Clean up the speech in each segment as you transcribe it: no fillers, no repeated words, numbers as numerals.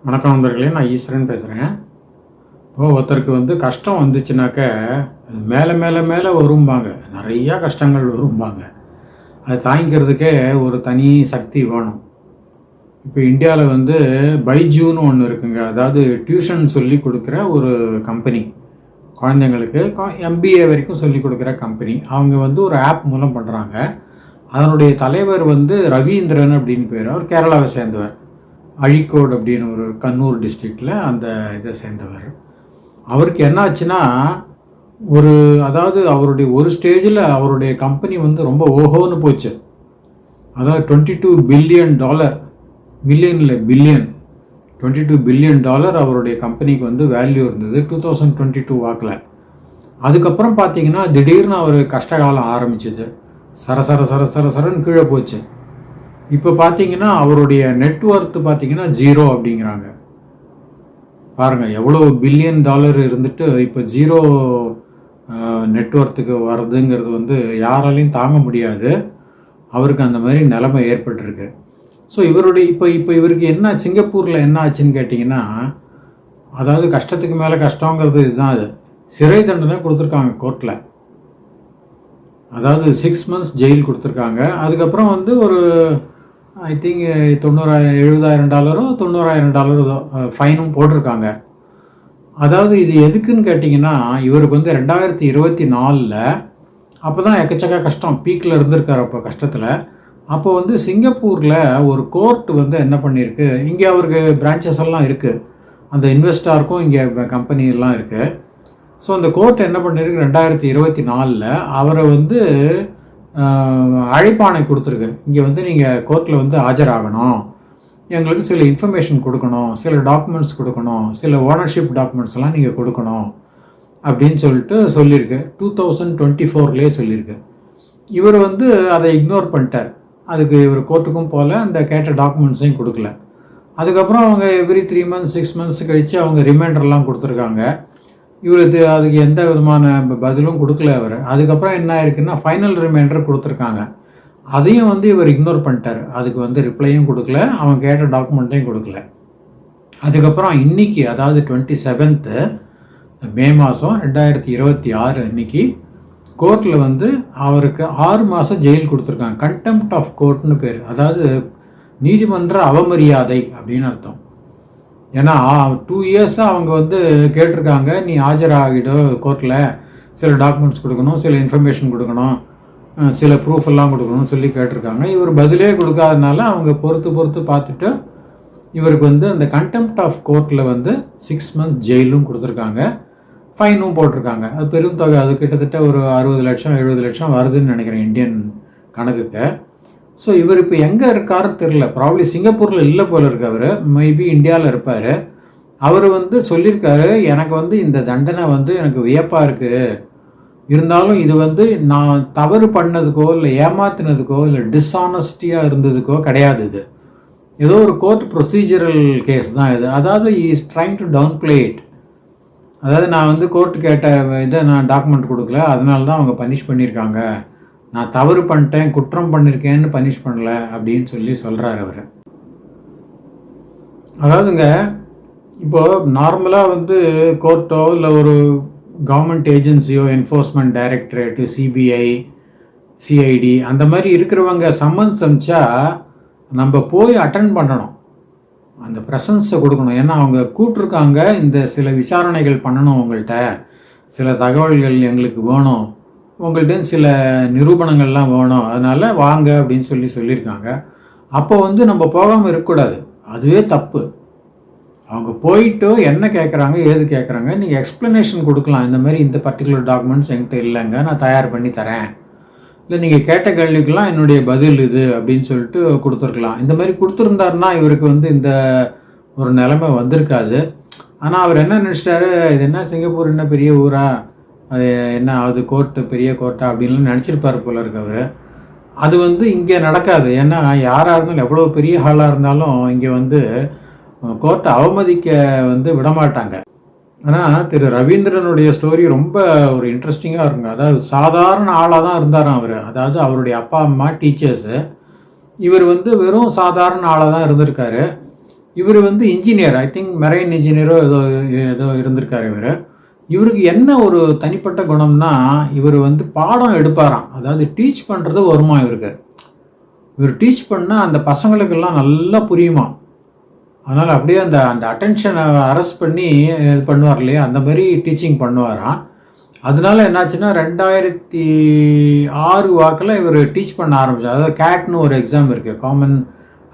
வணக்கம் நண்பர்களே, நான் ஈஸ்வரன் பேசுகிறேன். ஒருத்தருக்கு கஷ்டம் வந்துச்சுனாக்க அது மேலே மேலே மேலே வரும்பாங்க. நிறையா கஷ்டங்கள் வரும்பாங்க. அதை தாங்கிக்கிறதுக்கே ஒரு தனி சக்தி வேணும். இப்போ இந்தியாவில் பைஜூன்னு ஒன்று இருக்குங்க. அதாவது டியூஷன் சொல்லி கொடுக்குற ஒரு கம்பெனி. குழந்தைங்களுக்கு MBA வரைக்கும் சொல்லி கொடுக்குற கம்பெனி. அவங்க ஒரு ஆப் மூலம் பண்ணுறாங்க. அதனுடைய தலைவர் ரவீந்திரன் அப்படின்னு பேர். அவர் கேரளாவை சேர்ந்தவர். அழிக்கோடு அப்படின்னு ஒரு கண்ணூர் டிஸ்ட்ரிக்டில் அந்த இதை சேர்ந்தவர். அவருக்கு என்ன ஆச்சுன்னா, அதாவது அவருடைய ஒரு ஸ்டேஜில் அவருடைய கம்பெனி ரொம்ப ஓஹோன்னு போச்சு. அதாவது $22 பில்லியன், மில்லியன் இல்லை பில்லியன், $22 பில்லியன் அவருடைய கம்பெனிக்கு வேல்யூ இருந்தது 2022 வாக்கில். அதுக்கப்புறம் பார்த்தீங்கன்னா திடீர்னு அவர் கஷ்டகாலம் ஆரம்பிச்சிது. சரன்னு கீழே போச்சு. இப்போ பார்த்தீங்கன்னா அவருடைய நெட்ஒர்த்து பார்த்தீங்கன்னா 0 அப்படிங்கிறாங்க. பாருங்கள், எவ்வளோ $பில்லியன் இருந்துட்டு இப்போ 0 நெட்ஒர்த்துக்கு வர்றதுங்கிறது யாராலையும் தாங்க முடியாது. அவருக்கு அந்த மாதிரி நிலைமை ஏற்பட்டிருக்கு. ஸோ இப்போ இவருக்கு என்ன சிங்கப்பூரில் என்ன ஆச்சுன்னு கேட்டிங்கன்னா, அதாவது கஷ்டத்துக்கு மேலே கஷ்டங்கிறது இதுதான். அது சிறை தண்டனை கொடுத்துருக்காங்க கோர்ட்டில். அதாவது 6 months ஜெயில் கொடுத்துருக்காங்க. அதுக்கப்புறம் ஒரு ஐ திங்க் $70,000 $90,000 ஃபைனும் போட்டிருக்காங்க. அதாவது இது எதுக்குன்னு கேட்டிங்கன்னா, இவருக்கு 2024 அப்போ தான் எக்கச்சக்க கஷ்டம் பீக்கில் இருந்திருக்கார். அப்போ கஷ்டத்தில் அப்போ சிங்கப்பூரில் ஒரு கோர்ட் என்ன பண்ணியிருக்கு, இங்கே அவருக்கு பிரான்ச்சஸ் எல்லாம் இருக்குது, அந்த இன்வெஸ்டாருக்கும் இங்கே கம்பெனியெல்லாம் இருக்குது. ஸோ அந்த கோர்ட் என்ன பண்ணியிருக்கு, 2024 அவரை அழைப்பாணை கொடுத்துருக்கு. இங்கே நீங்கள் கோர்ட்டில் ஆஜராகணும், எங்களுக்கு சில இன்ஃபர்மேஷன் கொடுக்கணும், சில டாக்குமெண்ட்ஸ் கொடுக்கணும், சில ஓனர்ஷிப் டாக்குமெண்ட்ஸ்லாம் நீங்கள் கொடுக்கணும் அப்படின்னு சொல்லியிருக்கு. 2024 சொல்லியிருக்கு. இவர் அதை இக்னோர் பண்ணிட்டார். அதுக்கு இவர் கோர்ட்டுக்கும் போகல, அந்த கேட்ட டாக்குமெண்ட்ஸையும் கொடுக்கல. அதுக்கப்புறம் அவங்க எவ்ரி 3 months 6 months கழித்து அவங்க ரிமைண்டர்லாம் கொடுத்துருக்காங்க. இவருக்கு அதுக்கு எந்த விதமான பதிலும் கொடுக்கல அவர். அதுக்கப்புறம் என்ன ஆயிருக்குன்னா, ஃபைனல் ரிமைண்டர் கொடுத்துருக்காங்க. அதையும் இவர் இக்னோர் பண்ணிட்டார். அதுக்கு ரிப்ளையும் கொடுக்கல, அவங்க கேட்ட டாக்குமெண்ட்டையும் கொடுக்கல. அதுக்கப்புறம் இன்றைக்கி, அதாவது 27th மே 2026 அன்றைக்கி கோர்ட்டில் அவருக்கு 6 மாதம் ஜெயில் கொடுத்துருக்காங்க. கண்டெம்ப்ட் ஆஃப் கோர்ட்னு பேர். அதாவது நீதிமன்ற அவமரியாதை அப்படின்னு அர்த்தம். ஏன்னா 2 years அவங்க கேட்டிருக்காங்க, நீ ஆஜராகிடும் கோர்ட்டில், சில டாக்குமெண்ட்ஸ் கொடுக்கணும், சில இன்ஃபர்மேஷன் கொடுக்கணும், சில ப்ரூஃப் எல்லாம் கொடுக்கணும்னு சொல்லி கேட்டிருக்காங்க. இவர் பதிலே கொடுக்காதனால அவங்க பொறுத்து பார்த்துட்டு இவருக்கு அந்த கண்டெம்ப்ட் ஆஃப் கோர்ட்டில் 6 months ஜெயிலும் கொடுத்துருக்காங்க, ஃபைனும் போட்டிருக்காங்க. அது பெரும் தொகை. அது கிட்டத்தட்ட ஒரு 60 லட்சம் 70 லட்சம் வருதுன்னு நினைக்கிறேன் இந்தியன் கணக்குக்கு. ஸோ இவர் இப்போ எங்கே இருக்காருன்னு தெரில. ப்ராப்ளி சிங்கப்பூரில் இல்லை போல இருக்கு. அவர் மேபி இந்தியாவில் இருப்பார். அவர் சொல்லியிருக்காரு, எனக்கு இந்த தண்டனை எனக்கு வியப்பாக இருக்குது, இருந்தாலும் இது நான் தவறு பண்ணதுக்கோ இல்லை ஏமாத்தினதுக்கோ இல்லை டிஸ்ஆனஸ்டியாக இருந்ததுக்கோ கிடையாது. இது ஏதோ ஒரு கோர்ட் ப்ரொசீஜரல் கேஸ் தான் இது. அதாவது is trying to downplay it. அதாவது நான் கோர்ட்டு கேட்ட இதை நான் டாக்குமெண்ட் கொடுக்கல, அதனால தான் அவங்க பனிஷ் பண்ணியிருக்காங்க, நான் தவறு பண்ணிட்டேன், குற்றம் பண்ணியிருக்கேன்னு பனிஷ் பண்ணல அப்படின்னு சொல்கிறார் அவர். அதாவதுங்க, இப்போது நார்மலாக கோர்ட்டோ இல்லை ஒரு கவர்மெண்ட் ஏஜென்சியோ, என்ஃபோர்ஸ்மெண்ட் டைரக்டரேட்டு, CBI CID அந்த மாதிரி இருக்கிறவங்க சம்மன்ஸ் அனுப்பிச்சா நம்ம போய் அட்டன் பண்ணணும், அந்த ப்ரெசன்ஸை கொடுக்கணும். ஏன்னா அவங்க கூப்பிட்ருக்காங்க, இந்த சில விசாரணைகள் பண்ணணும், உங்கள்கிட்ட சில தகவல்கள் எங்களுக்கு வேணும், உங்கள்கிட்ட சில நிரூபணங்கள்லாம் வேணும், அதனால் வாங்க அப்படின்னு சொல்லியிருக்காங்க. அப்போ நம்ம போகாமல் இருக்கக்கூடாது. அதுவே தப்பு. அவங்க போயிட்டு என்ன கேட்குறாங்க, ஏது கேட்குறாங்க, நீங்கள் எக்ஸ்ப்ளனேஷன் கொடுக்கலாம். இந்த மாதிரி இந்த பர்டிகுலர் டாக்குமெண்ட்ஸ் என்கிட்ட இல்லைங்க, நான் தயார் பண்ணி தரேன், இல்லை நீங்கள் கேட்ட கேள்விக்கெல்லாம் என்னுடைய பதில் இது அப்படின்னு கொடுத்துருக்கலாம். இந்த மாதிரி கொடுத்துருந்தாருன்னா இவருக்கு இந்த ஒரு நிலைமை வந்திருக்காது. ஆனால் அவர் என்ன நினச்சிட்டாரு, இது என்ன சிங்கப்பூர் என்ன பெரிய ஊரா, அது என்ன அது கோர்ட்டு பெரிய கோர்ட்டா அப்படின்லாம் நினச்சிருப்பார் போல இருக்கு அவர். அது இங்கே நடக்காது. ஏன்னா யாராக இருந்தாலும், எவ்வளோ பெரிய ஹாலாக இருந்தாலும் இங்கே கோர்ட்டை அவமதிக்க விடமாட்டாங்க. ஆனால் திரு ரவீந்திரனுடைய ஸ்டோரி ரொம்ப ஒரு இன்ட்ரெஸ்டிங்காக இருக்குங்க. அதாவது சாதாரண ஆளாக தான் இருந்தாராம் அவர். அதாவது அவருடைய அப்பா அம்மா டீச்சர்ஸு, இவர் வெறும் சாதாரண ஆளாக தான் இருந்திருக்காரு. இவர் வந்து இன்ஜினியர், ஐ திங்க் மெரைன் இன்ஜினியரோ ஏதோ ஏதோ இருந்திருக்கார் இவர். இவருக்கு என்ன ஒரு தனிப்பட்ட குணம்னா, இவர் வந்து பாடம் எடுப்பாராம். அதாவது டீச் பண்ணுறது வருமா இவருக்கு. இவர் டீச் பண்ணால் அந்த பசங்களுக்கெல்லாம் நல்லா புரியுமா. அதனால் அப்படியே அந்த அந்த அட்டென்ஷனை அரெஸ்ட் பண்ணி இது பண்ணுவார் இல்லையா, அந்த மாதிரி டீச்சிங் பண்ணுவாராம். அதனால என்னாச்சுன்னா 2006 வாக்கில் இவர் டீச் பண்ண ஆரம்பித்தார். அதாவது கேட்னு ஒரு எக்ஸாம் இருக்குது, காமன்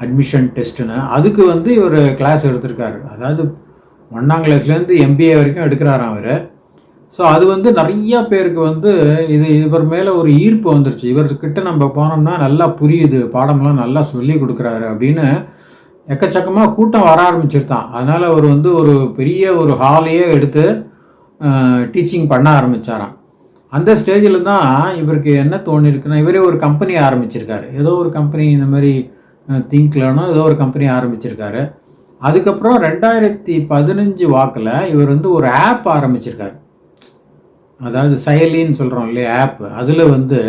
அட்மிஷன் டெஸ்ட்டுன்னு. அதுக்கு வந்து இவர் கிளாஸ் எடுத்திருக்காரு. அதாவது 1ஆம் கிளாஸ்லேருந்து MBA வரைக்கும் எடுக்கிறாராம் அவர். ஸோ அது வந்து நிறைய பேருக்கு வந்து இவர் மேலே ஒரு ஈர்ப்பு வந்துருச்சு. இவர்கிட்ட நம்ம போனோம்னா நல்லா புரியுது, பாடம்லாம் நல்லா சொல்லி கொடுக்குறாரு அப்படின்னு எக்கச்சக்கமாக கூட்டம் வர ஆரம்பிச்சிருந்தான். அதனால் அவர் வந்து ஒரு பெரிய ஒரு ஹாலையே எடுத்து டீச்சிங் பண்ண ஆரம்பித்தாராம். அந்த ஸ்டேஜில் தான் இவருக்கு என்ன தோணிருக்குன்னா, இவரே ஒரு கம்பெனி ஆரம்பிச்சிருக்காரு. ஏதோ ஒரு கம்பெனி இந்த மாதிரி திங்க்லனோ ஏதோ ஒரு கம்பெனி ஆரம்பிச்சிருக்காரு. அதுக்கப்புறம் 2015 வாக்கில் இவர் வந்து ஒரு ஆப் ஆரம்பிச்சிருக்காரு. அதாவது செயலின்னு சொல்கிறோம் இல்லையா, ஆப். அதில் வந்து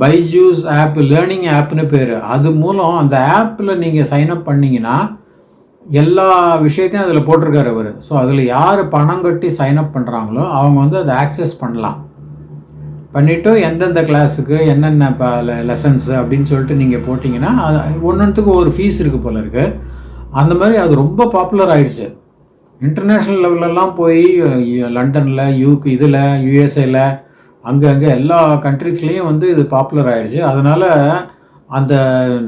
பைஜூஸ் ஆப், லேர்னிங் ஆப்னு பேர். அது மூலம் அந்த ஆப்பில் நீங்கள் சைன்அப் பண்ணிங்கன்னா எல்லா விஷயத்தையும் அதில் போட்டிருக்காரு அவர். ஸோ அதில் யார் பணம் கட்டி சைன்அப் பண்ணுறாங்களோ அவங்க வந்து அதை ஆக்சஸ் பண்ணலாம். பண்ணிவிட்டு எந்தெந்த கிளாஸுக்கு என்னென்ன லெசன்ஸு அப்படின்னு சொல்லிட்டு நீங்கள் போட்டிங்கன்னா ஒன்றுத்துக்கு ஒரு ஃபீஸ் இருக்குது போல இருக்குது. அந்த மாதிரி அது ரொம்ப பாப்புலர் ஆயிடுச்சு. இன்டர்நேஷ்னல் லெவலெல்லாம் போய் லண்டனில் இதில் யூஎஸ்ஏல அங்கே எல்லா கண்ட்ரீஸ்லேயும் வந்து இது பாப்புலர் ஆகிடுச்சு. அதனால் அந்த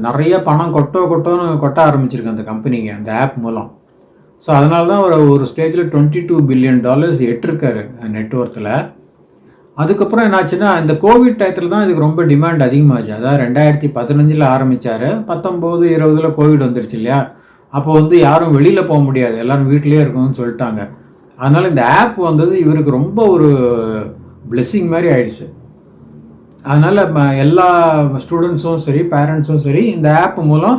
நிறைய பணம் கொட்ட ஆரம்பிச்சிருக்கு அந்த கம்பெனிங்க, அந்த ஆப் மூலம். ஸோ அதனால தான் ஒரு ஸ்டேஜில் $22 பில்லியன் எட்டிருக்காரு நெட்ஒர்த்தில். அதுக்கப்புறம் என்னாச்சுன்னா, இந்த கோவிட் டயத்தில் தான் இதுக்கு ரொம்ப டிமாண்ட் அதிகமாச்சு. அதாவது 2015 ஆரம்பித்தார், 19, 20 கோவிட் வந்துருச்சு இல்லையா. அப்போ வந்து யாரும் வெளியில் போக முடியாது, எல்லோரும் வீட்டிலே இருக்கணும்னு சொல்லிட்டாங்க. அதனால் இந்த ஆப் வந்தது இவருக்கு ரொம்ப ஒரு பிளெஸ்ஸிங் மாதிரி ஆயிடுச்சு. அதனால் எல்லா ஸ்டூடெண்ட்ஸும் சரி, பேரண்ட்ஸும் சரி, இந்த ஆப் மூலம்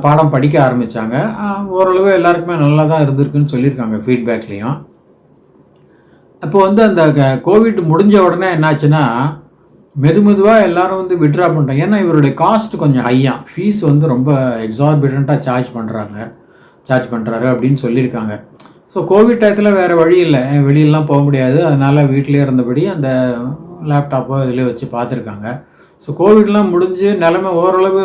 பாடம் படிக்க ஆரம்பித்தாங்க. ஓரளவு எல்லாருக்குமே நல்லா தான் இருந்திருக்குன்னு சொல்லியிருக்காங்க ஃபீட்பேக்லேயும். அப்போ வந்து அந்த கோவிட் முடிஞ்ச உடனே என்னாச்சுன்னா, மெதுவாக எல்லோரும் வந்து விட்ரா பண்ணிட்டாங்க. ஏன்னா இவருடைய காஸ்ட் கொஞ்சம் ஹையாக, ஃபீஸ் வந்து ரொம்ப எக்ஸார்பிட்டண்ட்டாக சார்ஜ் பண்ணுறாரு அப்படின்னு சொல்லியிருக்காங்க. ஸோ கோவிட் டயத்தில் வேறு வழி இல்லை, வெளியிலலாம் போக முடியாது. அதனால் வீட்டிலே இருந்தபடி அந்த லேப்டாப்போ இதில் வச்சு பார்த்துருக்காங்க. ஸோ கோவிட்லாம் முடிஞ்சு நிலைமை ஓரளவு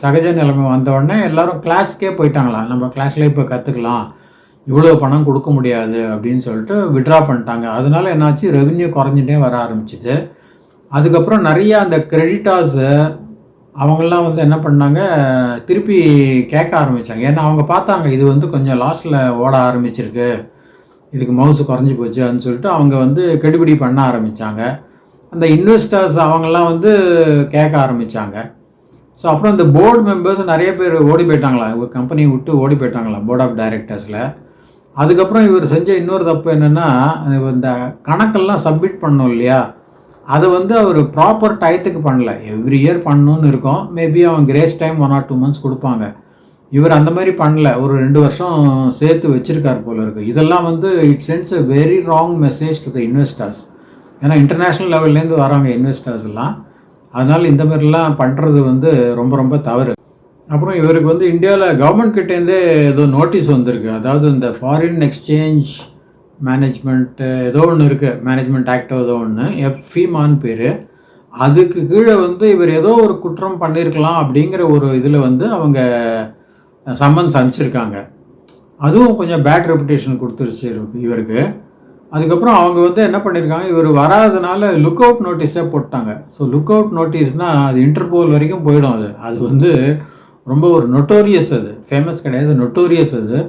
சகஜ நிலைமை வந்தவுடனே எல்லோரும் கிளாஸ்க்கே போயிட்டாங்களாம். நம்ம கிளாஸ்லேயே இப்போ கற்றுக்கலாம், இவ்வளோ பணம் கொடுக்க முடியாது அப்படின்னு சொல்லிட்டு விட்ரா பண்ணிட்டாங்க. அதனால என்னாச்சு, ரெவென்யூ குறைஞ்சிட்டே வர ஆரம்பிச்சிது. அதுக்கப்புறம் நிறையா அந்த கிரெடிட்டார்ஸு அவங்கெல்லாம் வந்து என்ன பண்ணாங்க, திருப்பி கேட்க ஆரம்பித்தாங்க. ஏன்னா அவங்க பார்த்தாங்க இது வந்து கொஞ்சம் லாஸில் ஓட ஆரம்பிச்சிருக்கு, இதுக்கு மவுசு குறைஞ்சி போச்சுன்னு சொல்லிட்டு அவங்க வந்து கெடுபிடி பண்ண ஆரம்பித்தாங்க. அந்த இன்வெஸ்டர்ஸ் அவங்கெல்லாம் வந்து கேட்க ஆரம்பித்தாங்க. ஸோ அப்புறம் இந்த போர்டு மெம்பர்ஸ் நிறைய பேர் ஓடி போயிட்டாங்களாம், ஒரு கம்பெனியை விட்டு ஓடி போயிட்டாங்களாம் போர்ட் ஆஃப் டைரக்டர்ஸில். அதுக்கப்புறம் இவர் செஞ்ச இன்னொரு தப்பு என்னென்னா, இந்த கணக்கெல்லாம் சப்மிட் பண்ணோம் இல்லையா, அதை வந்து அவர் ப்ராப்பர் டயத்துக்கு பண்ணல. எவ்ரி இயர் பண்ணணுன்னு இருக்கும், மேபி அவன் கிரேஸ் டைம் 1 or 2 months கொடுப்பாங்க. இவர் அந்த மாதிரி பண்ணல, ஒரு 2 வருஷம் சேர்த்து வச்சுருக்கார் போல இருக்குது. இதெல்லாம் வந்து it cents a very wrong message to the investors. ஏன்னா இன்டர்நேஷ்னல் லெவல்லேருந்து வராங்க இன்வெஸ்டர்ஸ் எல்லாம். அதனால் இந்த மாதிரிலாம் பண்ணுறது வந்து ரொம்ப ரொம்ப தவறு. அப்புறம் இவருக்கு வந்து இந்தியாவில் கவர்மெண்ட் கிட்டேருந்தே ஏதோ நோட்டீஸ் வந்திருக்கு. அதாவது இந்த ஃபாரின் எக்ஸ்சேஞ்ச் மேனேஜ்மெண்ட்டு ஏதோ ஒன்று இருக்குது, மேனேஜ்மெண்ட் ஆக்ட் ஏதோ ஒன்று, FEMAன்னு பேர். அதுக்கு கீழே வந்து இவர் ஏதோ ஒரு குற்றம் பண்ணியிருக்கலாம் அப்படிங்கிற ஒரு இதில் வந்து அவங்க சம்மன்ஸ் அனுப்பிச்சிருக்காங்க. அதுவும் கொஞ்சம் பேட் ரெப்புடேஷன் கொடுத்துருச்சு இவருக்கு. அதுக்கப்புறம் அவங்க வந்து என்ன பண்ணியிருக்காங்க, இவர் வராதனால லுக் அவுட் நோட்டீஸே போட்டாங்க. ஸோ லுக் அவுட் நோட்டீஸ்னால் அது இன்டர்போல் வரைக்கும் போயிடும். அது வந்து ரொம்ப ஒரு நொட்டோரியஸ், அது ஃபேமஸ் கிடையாது, நொட்டோரியஸ் அது.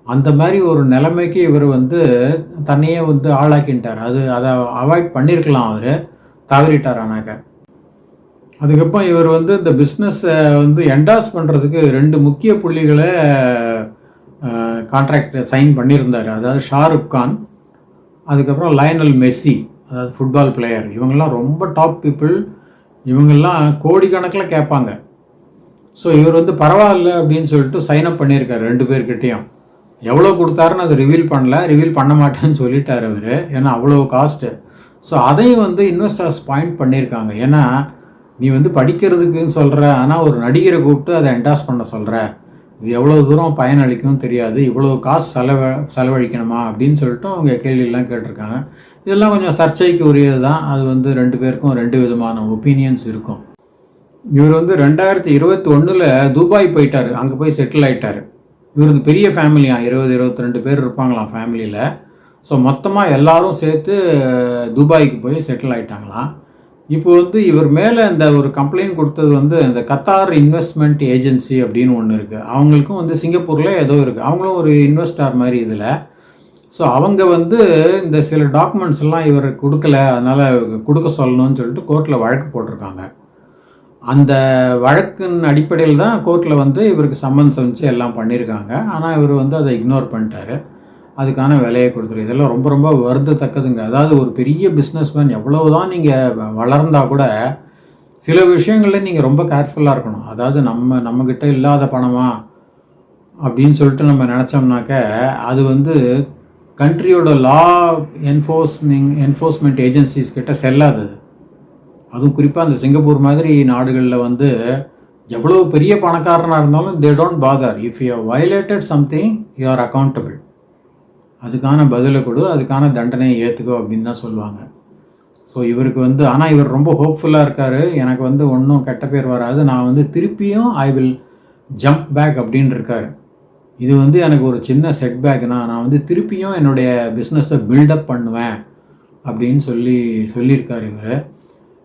அந்த மாதிரி ஒரு நிலைமைக்கு இவர் வந்து தன்னையே வந்து ஆளாக்கிட்டார். அதை அவாய்ட் பண்ணியிருக்கலாம், அவர் தவறிட்டார். ஆனாக்க அதுக்கப்புறம் இவர் வந்து இந்த பிஸ்னஸை வந்து என்டாஸ் பண்ணுறதுக்கு 2 முக்கிய புள்ளிகளை கான்ட்ராக்ட் சைன் பண்ணியிருந்தார். அதாவது ஷாருக் கான், அதுக்கப்புறம் லயனல் மெஸ்ஸி, அதாவது ஃபுட்பால் பிளேயர். இவங்கெல்லாம் ரொம்ப டாப் பீப்புள், இவங்கெல்லாம் கோடிக்கணக்கில் கேட்பாங்க. ஸோ இவர் வந்து பரவாயில்ல அப்படின்னு சொல்லிட்டு சைன்அப் பண்ணியிருக்காரு 2 பேர்கிட்டையும். எவ்வளோ கொடுத்தாருன்னு அதை ரிவீல் பண்ண மாட்டேன்னு சொல்லிட்டார் அவர், ஏன்னா அவ்வளோ காஸ்ட்டு. ஸோ அதையும் வந்து இன்வெஸ்டர்ஸ் பாயிண்ட் பண்ணியிருக்காங்க. ஏன்னா நீ வந்து படிக்கிறதுக்குன்னு சொல்கிற, ஆனால் ஒரு நடிகரை கூப்பிட்டு அதை என்டாஸ் பண்ண சொல்கிற, இது எவ்வளோ தூரம் பயனளிக்கும் தெரியாது, இவ்வளோ காசு செலவழிக்கணுமா அப்படின்னு சொல்லிட்டு அவங்க கேள்வியெல்லாம் கேட்டிருக்காங்க. இதெல்லாம் கொஞ்சம் சர்ச்சைக்கு உரியது தான். அது வந்து 2 பேருக்கும் 2 விதமான ஒப்பீனியன்ஸ் இருக்கும். இவர் வந்து 2021 துபாய் போயிட்டார், அங்கே போய் செட்டில் ஆகிட்டார். இவரது பெரிய ஃபேமிலியாக 20-22 பேர் இருப்பாங்களாம் ஃபேமிலியில். ஸோ மொத்தமாக எல்லாரும் சேர்த்து துபாய்க்கு போய் செட்டில் ஆகிட்டாங்களாம். இப்போ வந்து இவர் மேலே இந்த ஒரு கம்ப்ளைண்ட் கொடுத்தது வந்து இந்த கத்தார் இன்வெஸ்ட்மெண்ட் ஏஜென்சி அப்படின்னு ஒன்று இருக்குது. அவங்களுக்கும் வந்து சிங்கப்பூரில் ஏதோ இருக்குது, அவங்களும் ஒரு இன்வெஸ்டார் மாதிரி இதில். ஸோ அவங்க வந்து இந்த சில டாக்குமெண்ட்ஸ் எல்லாம் இவர் கொடுக்கல, அதனால் கொடுக்க சொல்லணும்னு சொல்லிட்டு கோர்ட்டில் வழக்கு போட்டிருக்காங்க. அந்த வழக்கின் அடிப்படையில் தான் கோர்ட்டில் வந்து இவருக்கு சம்மன்ஸ் வச்சு எல்லாம் பண்ணியிருக்காங்க. ஆனால் இவர் வந்து அதை இக்னோர் பண்ணிட்டார், அதுக்கான விலையை கொடுத்துரு. இதெல்லாம் ரொம்ப ரொம்ப வருந்தத்தக்கதுங்க. அதாவது ஒரு பெரிய பிஸ்னஸ்மேன் எவ்வளவு தான் நீங்கள் வளர்ந்தால் கூட சில விஷயங்களில் நீங்கள் ரொம்ப கேர்ஃபுல்லாக இருக்கணும். அதாவது நம்மக்கிட்ட இல்லாத பணமா அப்படின்னு சொல்லிட்டு நம்ம நினச்சோம்னாக்க அது வந்து கண்ட்ரியோட லா என்ஃபோர்ஸ்மெண்ட் ஏஜென்சிஸ் கிட்ட செல்லாது. அதுவும் குறிப்பாக அந்த சிங்கப்பூர் மாதிரி நாடுகளில் வந்து எவ்வளோ பெரிய பணக்காரனாக இருந்தாலும் they don't father. If you violated something you are accountable. அதுக்கான பதிலை கொடு, அதுக்கான தண்டனையை ஏற்றுக்கோ அப்படின்னு தான் சொல்லுவாங்க. ஸோ இவருக்கு வந்து ஆனால் இவர் ரொம்ப ஹோப்ஃபுல்லாக இருக்கார். எனக்கு வந்து ஒன்றும் கெட்ட பேர் வராது, நான் வந்து திருப்பியும் ஐ வில் ஜம்ப் பேக் அப்படின்னு இருக்கார். இது வந்து எனக்கு ஒரு சின்ன செட்பேக்னா நான் வந்து திருப்பியும் என்னுடைய பிஸ்னஸை பில்டப் பண்ணுவேன் அப்படின்னு சொல்லியிருக்கார் இவர்.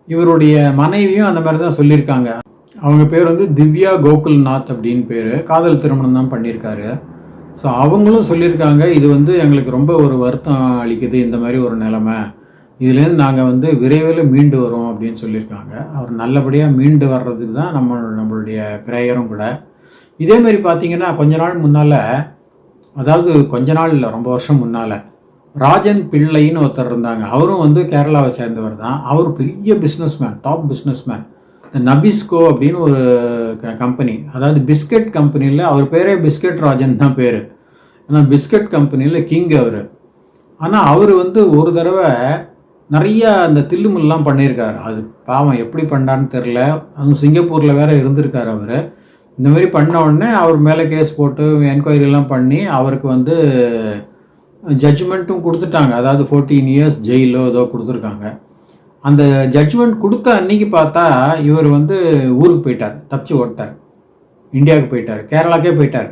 இவருடைய மனைவியும் அந்த மாதிரி தான் சொல்லியிருக்காங்க. அவங்க பேர் வந்து திவ்யா கோகுல்நாத் அப்படின்னு பேர். காதல் திருமணம் தான் பண்ணியிருக்காரு. ஸோ அவங்களும் சொல்லியிருக்காங்க, இது வந்து எங்களுக்கு ரொம்ப ஒரு வருத்தம் அளிக்குது இந்த மாதிரி ஒரு நிலைமை, இதுலேருந்து நாங்கள் வந்து விரைவில் மீண்டு வரோம் அப்படின்னு சொல்லியிருக்காங்க. அவர் நல்லபடியாக மீண்டு வர்றதுக்கு தான் நம்மளுடைய பிரேயரும் கூட. இதேமாரி பார்த்தீங்கன்னா கொஞ்ச நாள் முன்னால், அதாவது கொஞ்ச நாள் இல்லை ரொம்ப வருஷம் முன்னால், ராஜன் பிள்ளைன்னு ஒருத்தர் இருந்தாங்க. அவரும் வந்து கேரளாவை சேர்ந்தவர் தான். அவர் பெரிய பிஸ்னஸ்மேன், டாப் பிஸ்னஸ்மேன். இந்த நபிஸ்கோ அப்படின்னு ஒரு கம்பெனி, அதாவது பிஸ்கட் கம்பெனியில் அவர் பேரே பிஸ்கட் ராஜன் தான் பேர். ஏன்னா பிஸ்கட் கம்பெனியில் கிங் அவர். ஆனால் அவர் வந்து ஒரு தடவை நிறைய அந்த தில்லுமுல்லாம் பண்ணியிருக்காரு. அது பாவம் எப்படி பண்ணான்னு தெரில. அங்கே சிங்கப்பூரில் வேற இருந்திருக்கார் அவர். இந்த மாதிரி பண்ண உடனே அவர் மேலே கேஸ் போட்டு என்கொயரிலாம் பண்ணி அவருக்கு வந்து ஜட்ஜ்மெண்ட்டும் கொடுத்துட்டாங்க. அதாவது 14 இயர்ஸ் ஜெயிலோ ஏதோ கொடுத்துருக்காங்க. அந்த ஜட்ஜ்மெண்ட் கொடுத்த அன்னைக்கு பார்த்தா இவர் வந்து ஊருக்கு போயிட்டார், தப்பிச்சு ஓட்டார், இந்தியாவுக்கு போயிட்டார், கேரளாக்கே போயிட்டார்.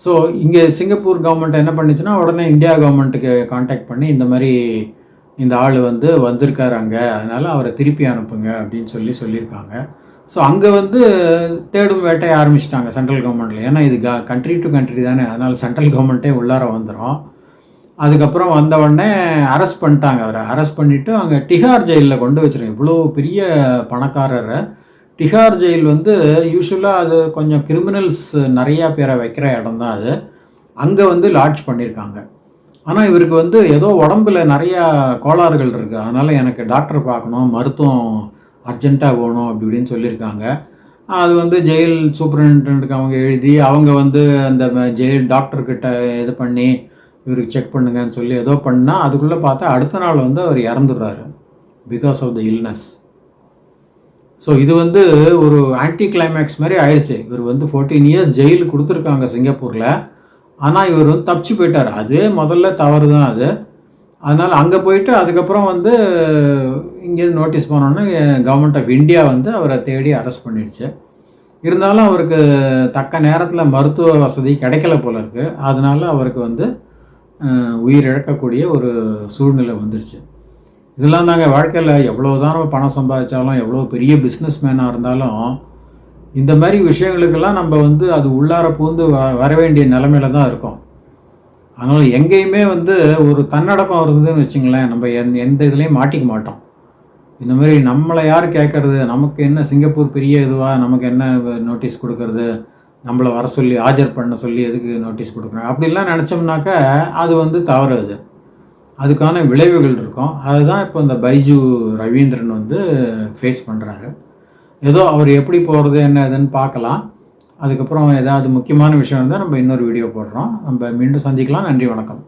ஸோ இங்கே சிங்கப்பூர் கவர்மெண்ட் என்ன பண்ணிச்சுன்னா உடனே இந்தியா கவர்மெண்ட்டுக்கு காண்டாக்ட் பண்ணி இந்த மாதிரி இந்த ஆள் வந்து வந்திருக்காரு அங்கே, அதனால் அவரை திருப்பி அனுப்புங்க அப்படின்னு சொல்லியிருக்காங்க. ஸோ அங்கே வந்து தேடும் வேட்டையை ஆரம்பிச்சிட்டாங்க சென்ட்ரல் கவர்மெண்ட்டில். ஏன்னா இது கண்ட்ரி டு கண்ட்ரி தானே, அதனால் சென்ட்ரல் கவர்மெண்ட்டே உள்ளார வந்துடும். அதுக்கப்புறம் வந்த உடனே அரெஸ்ட் பண்ணிட்டாங்க. அவரை அரெஸ்ட் பண்ணிவிட்டு அங்கே டிஹார் ஜெயிலில் கொண்டு வச்சுருக்கேன். இவ்வளோ பெரிய பணக்காரரை டிஹார் ஜெயில் வந்து யூஸ்வலாக அது கொஞ்சம் கிரிமினல்ஸ் நிறையா பேரை வைக்கிற இடம் தான் அது. அங்கே வந்து லாட்ஜ் பண்ணியிருக்காங்க. ஆனால் இவருக்கு வந்து ஏதோ உடம்புல நிறையா கோளாறுகள் இருக்குது, அதனால் எனக்கு டாக்டர் பார்க்கணும், மருத்துவம் அர்ஜென்ட்டாக போகணும் அப்படி இப்படின்னு சொல்லியிருக்காங்க. அது வந்து ஜெயில் சூப்பரிண்டென்ட்டுக்கு அவங்க எழுதி அவங்க வந்து அந்த ஜெயில் டாக்டர்கிட்ட இது பண்ணி இவருக்கு செக் பண்ணுங்கன்னு சொல்லி ஏதோ பண்ணால் அதுக்குள்ளே பார்த்தா அடுத்த நாள் வந்து அவர் இறந்துடுறாரு because of the illness. So இது வந்து ஒரு ஆன்டி கிளைமேக்ஸ் மாதிரி ஆயிடுச்சு. இவர் வந்து 14 இயர்ஸ் ஜெயிலு கொடுத்துருக்காங்க சிங்கப்பூரில், ஆனால் இவர் வந்து தப்பிச்சு போயிட்டார். அதுவே முதல்ல தவறு தான் அது. அதனால் அங்கே போயிட்டு அதுக்கப்புறம் வந்து இங்கேருந்து நோட்டீஸ் பண்ணோன்னே கவர்மெண்ட் ஆஃப் இந்தியா வந்து அவரை தேடி அரெஸ்ட் பண்ணிடுச்சு. இருந்தாலும் அவருக்கு தக்க நேரத்தில் மருத்துவ வசதி கிடைக்கல போல இருக்குது. அதனால் அவருக்கு வந்து உயிரிழக்கக்கூடிய ஒரு சூழ்நிலை வந்துடுச்சு. இதெல்லாம் தாங்க வாழ்க்கையில் எவ்வளோ தான் நம்ம பணம் சம்பாதிச்சாலும், எவ்வளோ பெரிய பிஸ்னஸ் மேனாக இருந்தாலும், இந்த மாதிரி விஷயங்களுக்கெல்லாம் நம்ம வந்து அது உள்ளார பூந்து வர வேண்டிய நிலைமையில தான் இருக்கோம். அதனால் எங்கேயுமே வந்து ஒரு தன்னடக்கம் இருந்ததுன்னு வச்சுங்களேன், நம்ம எந்த இதுலேயும் மாட்டிக்க மாட்டோம். இந்த மாதிரி நம்மளை யார் கேட்குறது, நமக்கு என்ன சிங்கப்பூர் பெரிய இதுவாக, நமக்கு என்ன நோட்டீஸ் கொடுக்கறது, நம்மளை வர சொல்லி ஆஜர் பண்ண சொல்லி எதுக்கு நோட்டீஸ் கொடுக்குறேன் அப்படிலாம் நினச்சோம்னாக்கா அது வந்து தவறு. அதுக்கான விளைவுகள் இருக்கும். அதுதான் இப்போ இந்த பைஜு ரவீந்திரன் வந்து ஃபேஸ் பண்ணுறாரு. ஏதோ அவர் எப்படி போகிறது என்ன இதுன்னு பார்க்கலாம். அதுக்கப்புறம் ஏதாவது முக்கியமான விஷயம் இருந்தால் நம்ம இன்னொரு வீடியோ போடுறோம். நம்ம மீண்டும் சந்திக்கலாம். நன்றி, வணக்கம்.